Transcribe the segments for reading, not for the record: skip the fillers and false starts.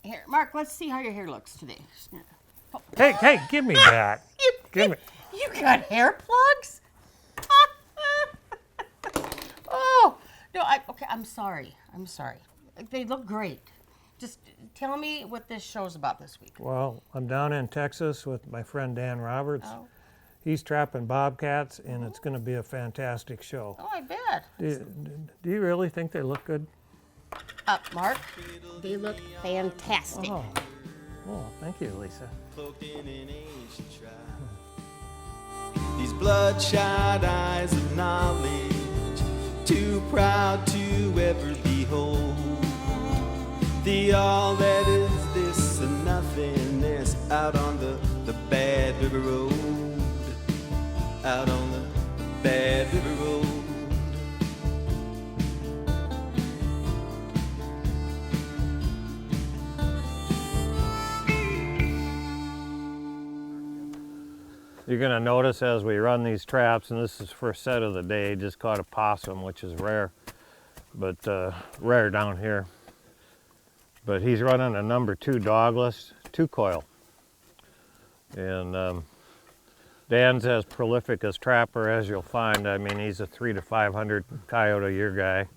Here, Mark, let's see how your hair looks today. Hey, give me that. Give me. You got hair plugs? Oh, no, okay, I'm sorry. They look great. Just tell me what this show's about this week. Well, I'm down in Texas with my friend Dan Roberts. Oh. He's trapping bobcats, and it's going to be a fantastic show. Oh, I bet. Do you really think they look good? Mark, they look fantastic. Oh, thank you, Lisa. These bloodshot eyes of knowledge, too proud to ever behold the all that is this and nothingness out on the bad river road, out on the bad river road. You're going to notice as we run these traps, and this is first set of the day, just caught a possum, which is rare, but rare down here. But he's running a number 2 dogless 2-coil. And Dan's as prolific as trapper as you'll find. I mean, he's a 300 to 500 coyote a year guy,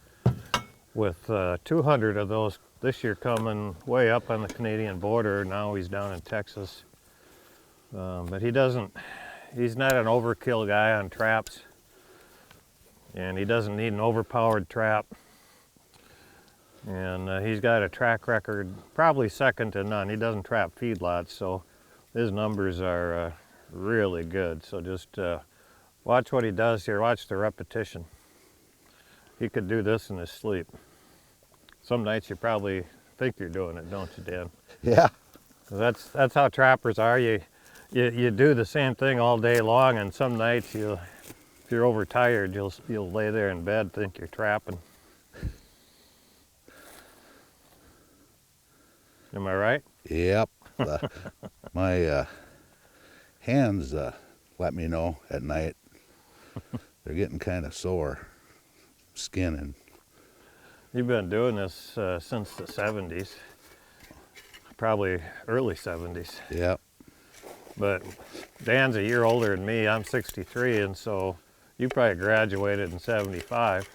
with 200 of those this year coming way up on the Canadian border. Now he's down in Texas. But he's not an overkill guy on traps, and he doesn't need an overpowered trap. And he's got a track record probably second to none. He doesn't trap feedlots, so his numbers are really good. So just watch what he does here. Watch the repetition. He could do this in his sleep. Some nights you probably think you're doing it, don't you, Dan? Yeah. That's how trappers are. You do the same thing all day long, and some nights if you're overtired, you'll lay there in bed, think you're trapping. Am I right? Yep. My hands let me know at night. They're getting kind of sore, skinning. You've been doing this since the 70s, probably early 70s. Yep. But Dan's a year older than me. I'm 63, and so you probably graduated in 75.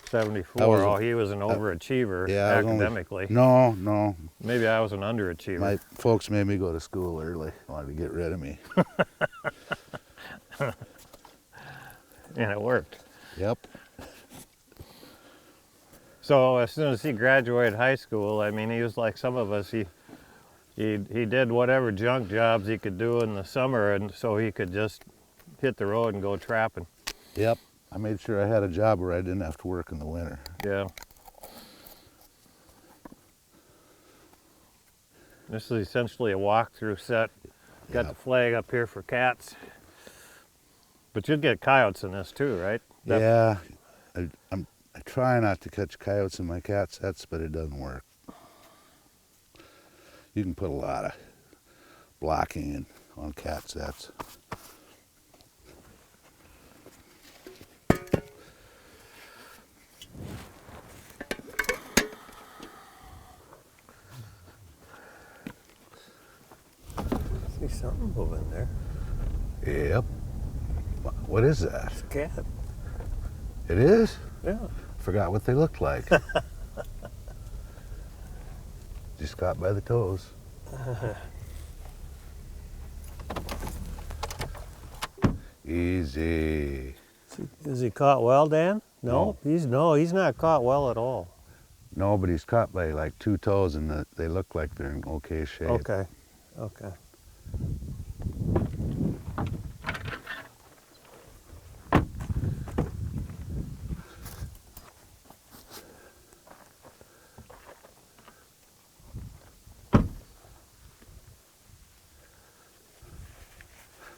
74. Oh, he was an overachiever academically. No. Maybe I was an underachiever. My folks made me go to school early. Wanted to get rid of me. And it worked. Yep. So as soon as he graduated high school, I mean, he was like some of us. He did whatever junk jobs he could do in the summer, and so he could just hit the road and go trapping. Yep. I made sure I had a job where I didn't have to work in the winter. Yeah. This is essentially a walkthrough set. Got the flag up here for cats. But you'd get coyotes in this too, right? Yeah. I try not to catch coyotes in my cat sets, but it doesn't work. You can put a lot of blocking in on cat sets. See something moving there. Yep. What is that? It's a cat. It is? Yeah. Forgot what they looked like. Just caught by the toes. Easy. Is he caught well, Dan? No. He's not caught well at all. No, but he's caught by like 2 toes, and they look like they're in okay shape. Okay.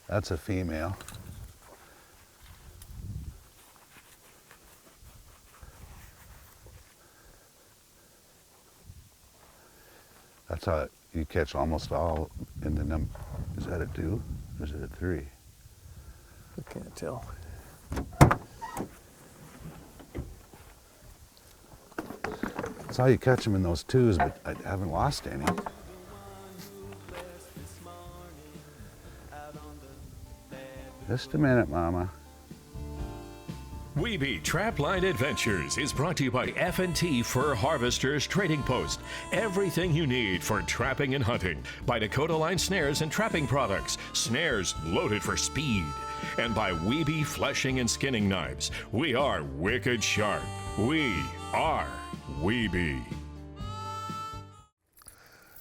That's a female. That's how you catch almost all in the number. Is that a 2 or is it a 3? I can't tell. That's how you catch them in those twos, but I haven't lost any. Just a minute, Mama. Wiebe Trapline Adventures is brought to you by F&T Fur Harvesters Trading Post. Everything you need for trapping and hunting. By Dakota Line Snares and Trapping Products. Snares loaded for speed. And by Wiebe Fleshing and Skinning Knives. We are wicked sharp. We are Wiebe.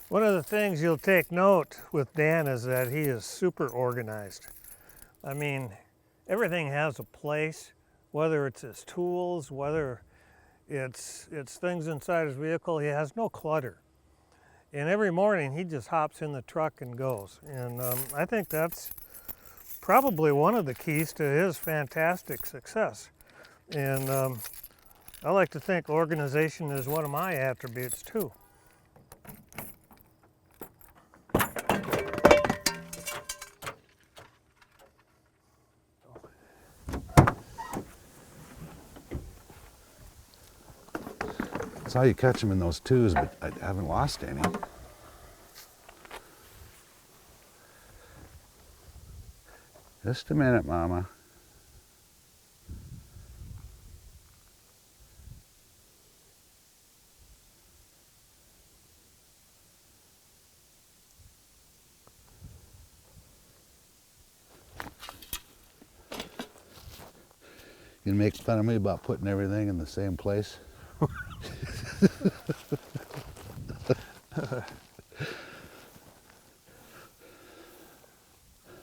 One of the things you'll take note with Dan is that he is super organized. I mean, everything has a place. Whether it's his tools, whether it's things inside his vehicle, he has no clutter. And every morning he just hops in the truck and goes. And I think that's probably one of the keys to his fantastic success. And I like to think organization is one of my attributes too. That's how you catch them in those twos, but I haven't lost any. Just a minute, Mama. You gonna make fun of me about putting everything in the same place?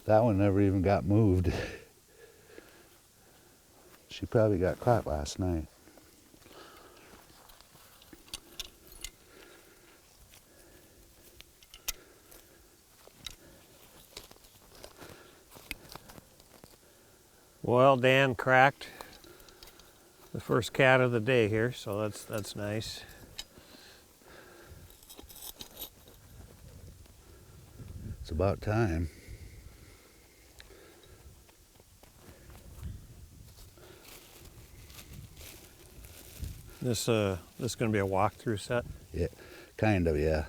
That one never even got moved. She probably got caught last night. Well, Dan cracked the first cat of the day here, so that's nice. It's about time. This going to be a walkthrough set? Yeah, kind of, yeah.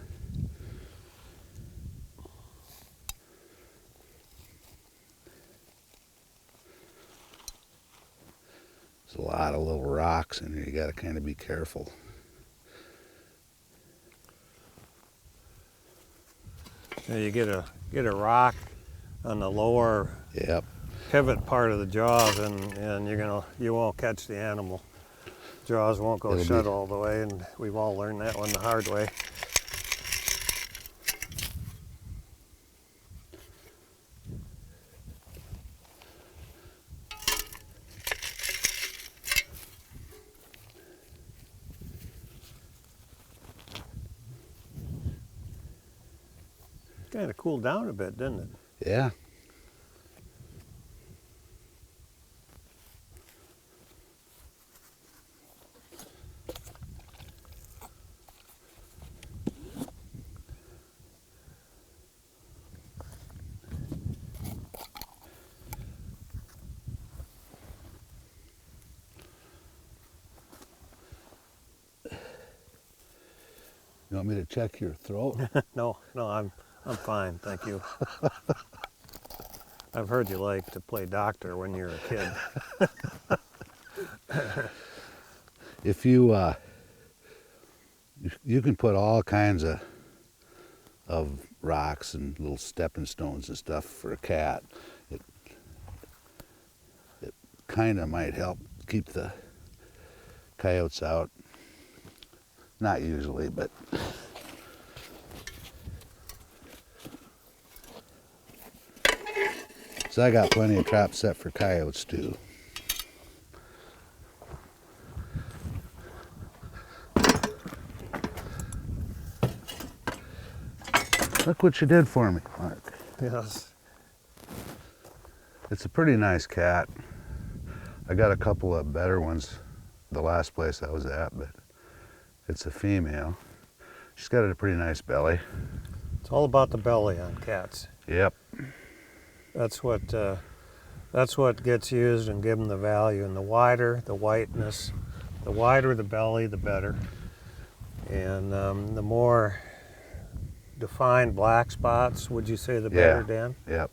There's a lot of little rocks in here. You got to kind of be careful. Yeah, you get a rock on the lower Yep. pivot part of the jaws, and you won't catch the animal. Jaws won't go It'll shut be- all the way, and we've all learned that one the hard way. Kind of cooled down a bit, didn't it? Yeah. You want me to check your throat? No, I'm fine, thank you. I've heard you like to play doctor when you're a kid. If you you can put all kinds of rocks and little stepping stones and stuff for a cat. It kind of might help keep the coyotes out. Not usually, but so I got plenty of traps set for coyotes too. Look what you did for me, Mark. Yes. It's a pretty nice cat. I got a couple of better ones the last place I was at, but it's a female. She's got a pretty nice belly. It's all about the belly on cats. Yep. That's what That's what gets used and give them the value. And the wider the whiteness, the wider the belly, the better. And the more defined black spots, would you say the better, Dan? Yep.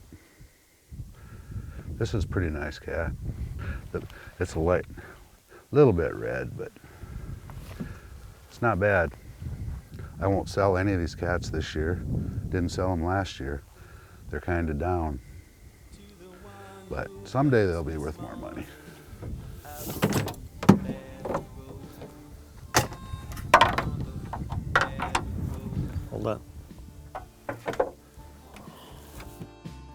This is a pretty nice cat. It's a little bit red, but it's not bad. I won't sell any of these cats this year. Didn't sell them last year. They're kind of down. But someday they'll be worth more money. Hold on.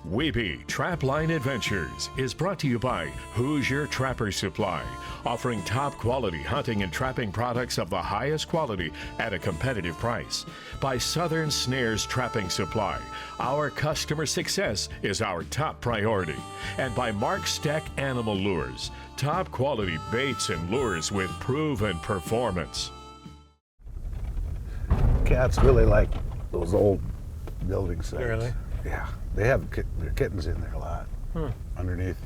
Wiebe Trapline Adventures is brought to you by Who's Your Trapper Supply, offering top quality hunting and trapping products of the highest quality at a competitive price. By Southern Snares Trapping Supply, our customer success is our top priority. And by Mark Steck Animal Lures, top quality baits and lures with proven performance. Cats really like those old building sites. Really? Yeah. They have their kittens in there a lot, underneath.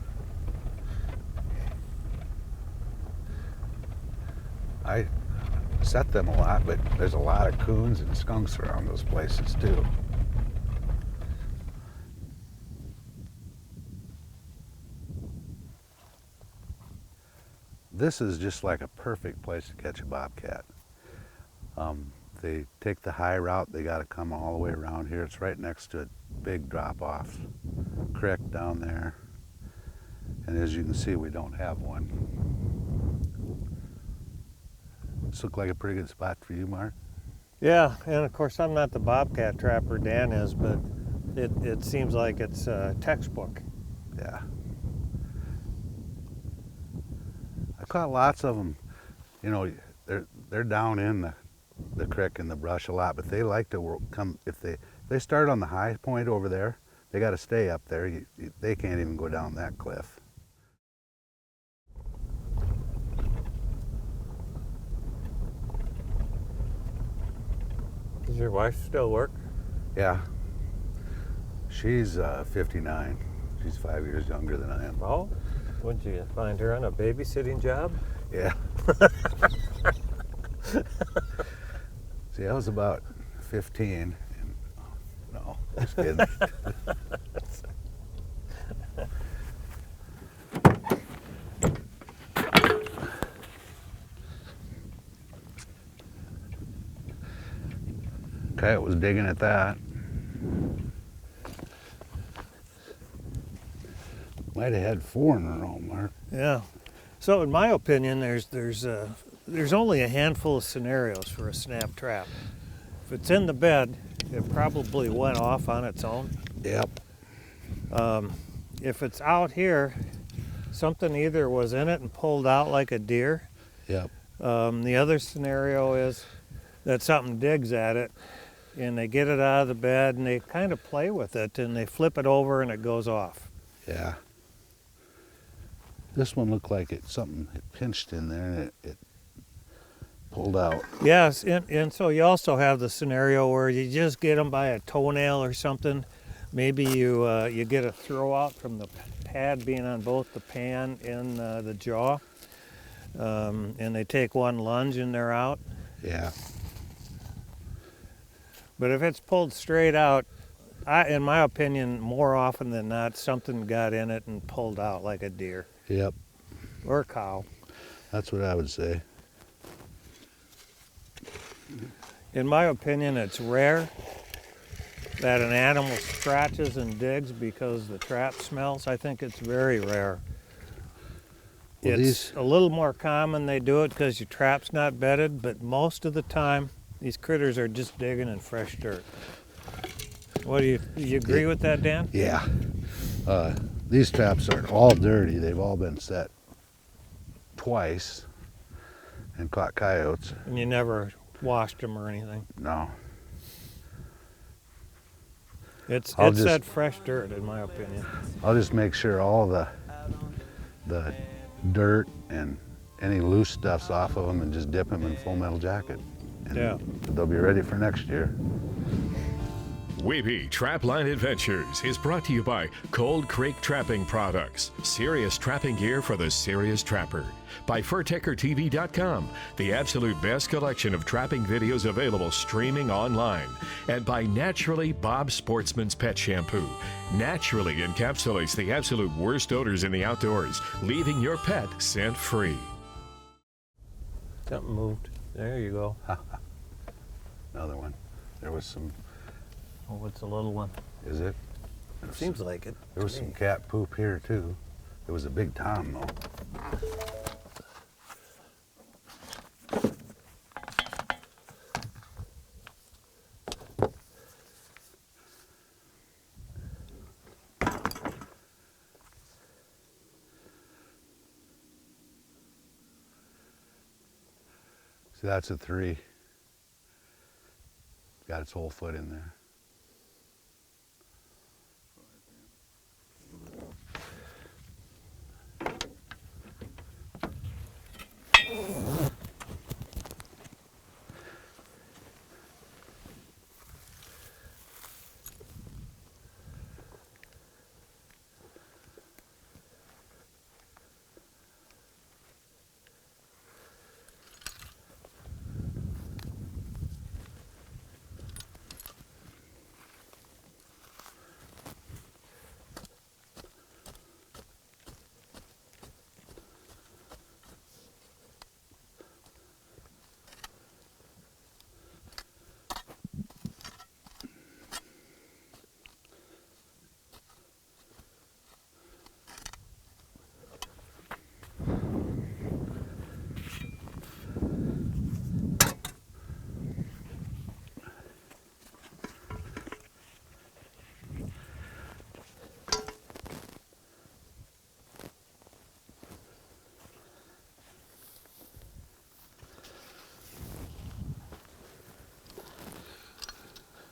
I set them a lot, but there's a lot of coons and skunks around those places too. This is just like a perfect place to catch a bobcat. They take the high route, they got to come all the way around here. It's right next to a big drop-off creek down there. And as you can see, we don't have one. This looked like a pretty good spot for you, Mark. Yeah, and of course I'm not the bobcat trapper Dan is, but it seems like it's a textbook. Yeah. I caught lots of them. You know, they're down in the creek and the brush a lot, but they like to come, if they start on the high point over there, they got to stay up there. They can't even go down that cliff. Does your wife still work? Yeah. She's 59. She's 5 years younger than I am. Oh, would you find her on a babysitting job? Yeah. See, I was about 15, and no, just kidding. Coyote was digging at that. Might have had 4 in a row, Mark. Yeah. So in my opinion, there's only a handful of scenarios for a snap trap. If it's in the bed, it probably went off on its own. Yep. If it's out here, something either was in it and pulled out like a deer. Yep. The other scenario is that something digs at it and they get it out of the bed and they kind of play with it and they flip it over and it goes off. Yeah. This one looked like something pinched in there and it pulled out. Yes, and so you also have the scenario where you just get them by a toenail or something. Maybe you get a throw out from the pad being on both the pan and the jaw, and they take one lunge and they're out. Yeah. But if it's pulled straight out, in my opinion, more often than not, something got in it and pulled out like a deer. Yep. Or a cow. That's what I would say. In my opinion, it's rare that an animal scratches and digs because the trap smells. I think it's very rare. Well, It's a little more common they do it because your trap's not bedded, but most of the time, these critters are just digging in fresh dirt. What do you agree with that, Dan? Yeah. These traps are all dirty. They've all been set twice and caught coyotes. And you never washed them or anything. No. It's I'll just- that fresh dirt, in my opinion. I'll just make sure all the dirt and any loose stuff's off of them and just dip them in Full Metal Jacket. And Yeah. they'll be ready for next year. Wiebe Trapline Adventures is brought to you by Cold Creek Trapping Products, serious trapping gear for the serious trapper. By FurTeckerTV.com, the absolute best collection of trapping videos available streaming online. And by Naturally Bob Sportsman's Pet Shampoo. Naturally encapsulates the absolute worst odors in the outdoors, leaving your pet scent-free. Something moved. There you go. Another one. There was some, Oh, it's a little one. is it? It seems like it. There was some cat poop here too. It was a big tom though. See, that's a 3. Got its whole foot in there.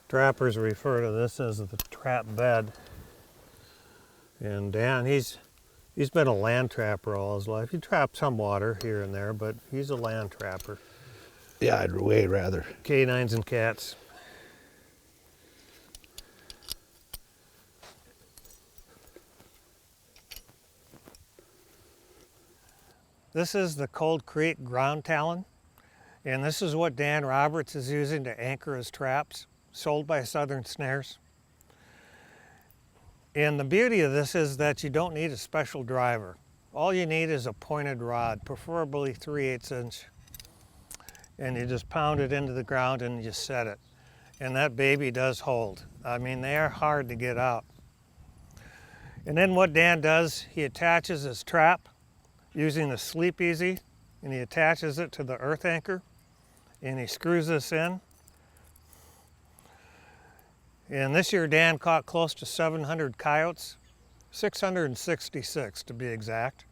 Trappers refer to this as the trap bed. And Dan, he's been a land trapper all his life. He trapped some water here and there, but he's a land trapper. Yeah, I'd way rather. Canines and cats. This is the Cold Creek ground talon, and this is what Dan Roberts is using to anchor his traps, sold by Southern Snares. And the beauty of this is that you don't need a special driver. All you need is a pointed rod, preferably 3/8 inch. And you just pound it into the ground and you set it. And that baby does hold. I mean, they are hard to get out. And then what Dan does, he attaches his trap using the Sleep Easy, and he attaches it to the earth anchor, and he screws this in. And this year Dan caught close to 700 coyotes, 666 to be exact.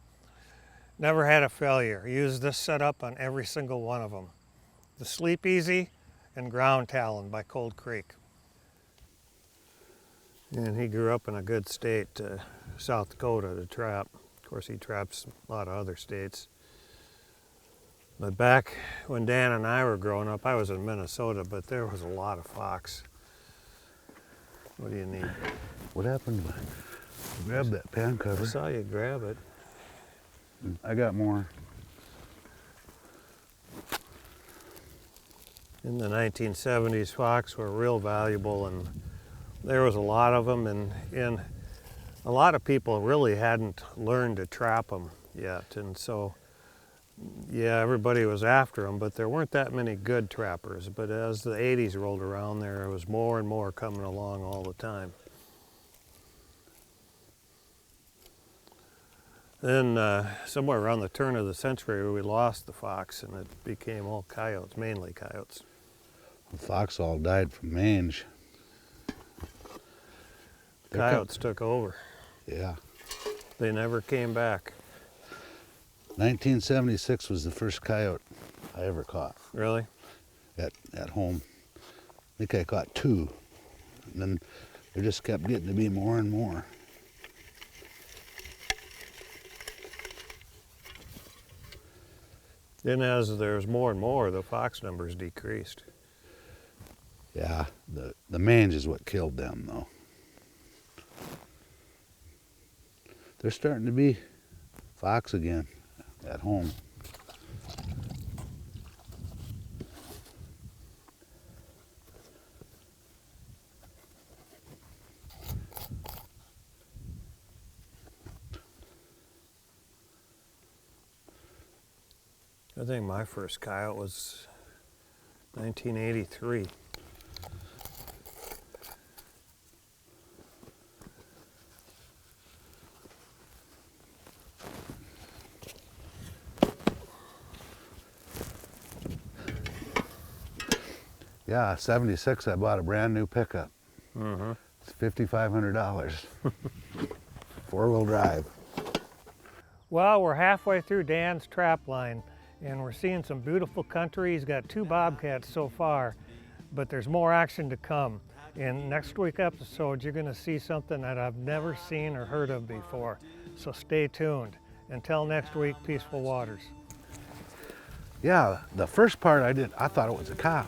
Never had a failure. He used this setup on every single one of them. The Sleep Easy and Ground Talon by Cold Creek. And he grew up in a good state, South Dakota, to trap. Of course, he traps a lot of other states. But back when Dan and I were growing up, I was in Minnesota, but there was a lot of fox. What do you need? What happened? Grab that pan I cover. saw you grab it. I got more. In the 1970s, fox were real valuable, and there was a lot of them, and a lot of people really hadn't learned to trap them yet, and so yeah, everybody was after them, but there weren't that many good trappers. But as the 80s rolled around, there was more and more coming along all the time. Then somewhere around the turn of the century, we lost the fox, and it became all coyotes, mainly coyotes. The fox all died from mange. Coyotes took over. Yeah. They never came back. 1976 was the first coyote I ever caught Really? at home. I think I caught 2. And then there just kept getting to be more and more. Then as there's more and more, the fox numbers decreased. Yeah, the The mange is what killed them, though. They're starting to be fox again at home. I think my first coyote was 1983. Yeah, 76, I bought a brand new pickup. It's $5,500. Four-wheel drive. Well, we're halfway through Dan's trapline, and we're seeing some beautiful country. He's got 2 bobcats so far, but there's more action to come. In next week's episode, you're going to see something that I've never seen or heard of before. So stay tuned. Until next week, peaceful waters. Yeah, the first part I thought it was a cow.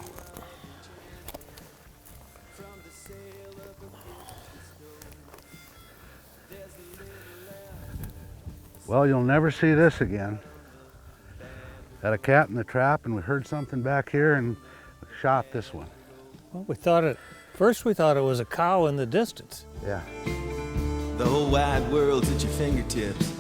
Well, you'll never see this again. Had a cat in the trap, and we heard something back here and shot this one. Well, first we thought it was a cow in the distance. Yeah. The whole wide world's at your fingertips.